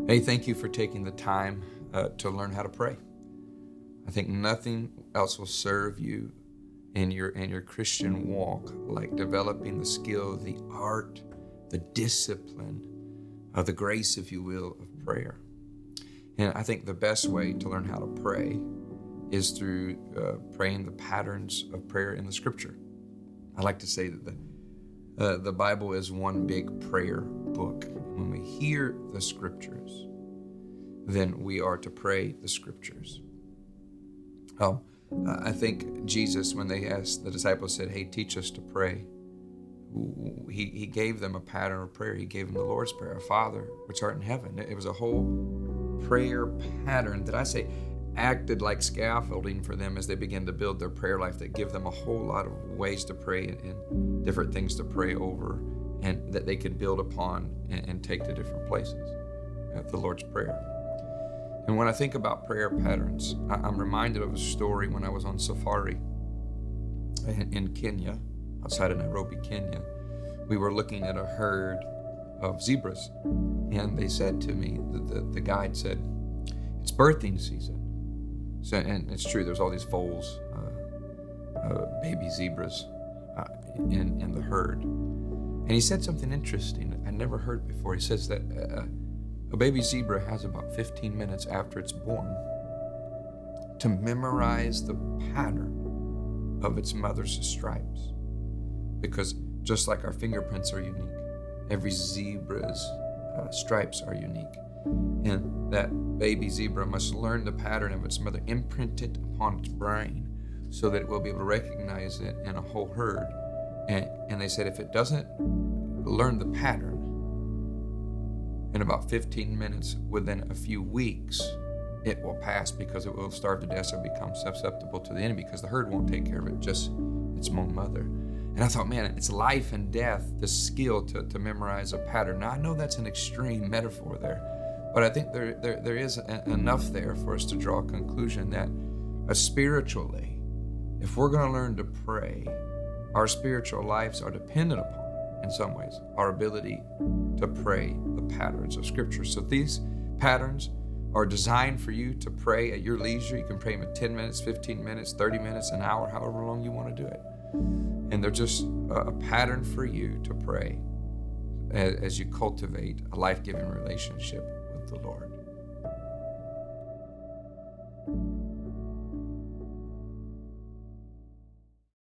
Hey, thank you for taking the time to learn how to pray. I think nothing else will serve you in your Christian walk like developing the skill, the art, the discipline, the grace, if you will, of prayer. And I think the best way to learn how to pray is through praying the patterns of prayer in the Scripture. I like to say that the Bible is one big prayer book. When we hear the Scriptures, then we are to pray the Scriptures. I think Jesus, when they asked, the disciples said, "Hey, teach us to pray," he gave them a pattern of prayer. He gave them the Lord's Prayer, "Our Father, which art in heaven." It was a whole prayer pattern that I say acted like scaffolding for them as they began to build their prayer life, that give them a whole lot of ways to pray and different things to pray over, and that they could build upon and take to different places. The Lord's Prayer. And when I think about prayer patterns, I'm reminded of a story when I was on safari in Kenya, outside of Nairobi, Kenya. We were looking at a herd of zebras, and they said to me, the guide said, "It's birthing season." So, and it's true, there's all these foals, baby zebras in the herd. And he said something interesting I never heard before. He says that a baby zebra has about 15 minutes after it's born to memorize the pattern of its mother's stripes. Because just like our fingerprints are unique, every zebra's stripes are unique. And that baby zebra must learn the pattern of its mother, imprint it upon its brain so that it will be able to recognize it in a whole herd. And they said if it doesn't learn the pattern in about 15 minutes, within a few weeks, it will pass because it will starve to death or become susceptible to the enemy because the herd won't take care of it, just its own mother. And I thought, man, it's life and death, the skill to memorize a pattern. Now, I know that's an extreme metaphor there, but I think there is enough there for us to draw a conclusion that spiritually, if we're going to learn to pray, our spiritual lives are dependent upon, in some ways, our ability to pray the patterns of Scripture. So these patterns are designed for you to pray at your leisure. You can pray them in 10 minutes, 15 minutes, 30 minutes, an hour, however long you want to do it. And they're just a pattern for you to pray as you cultivate a life-giving relationship with the Lord.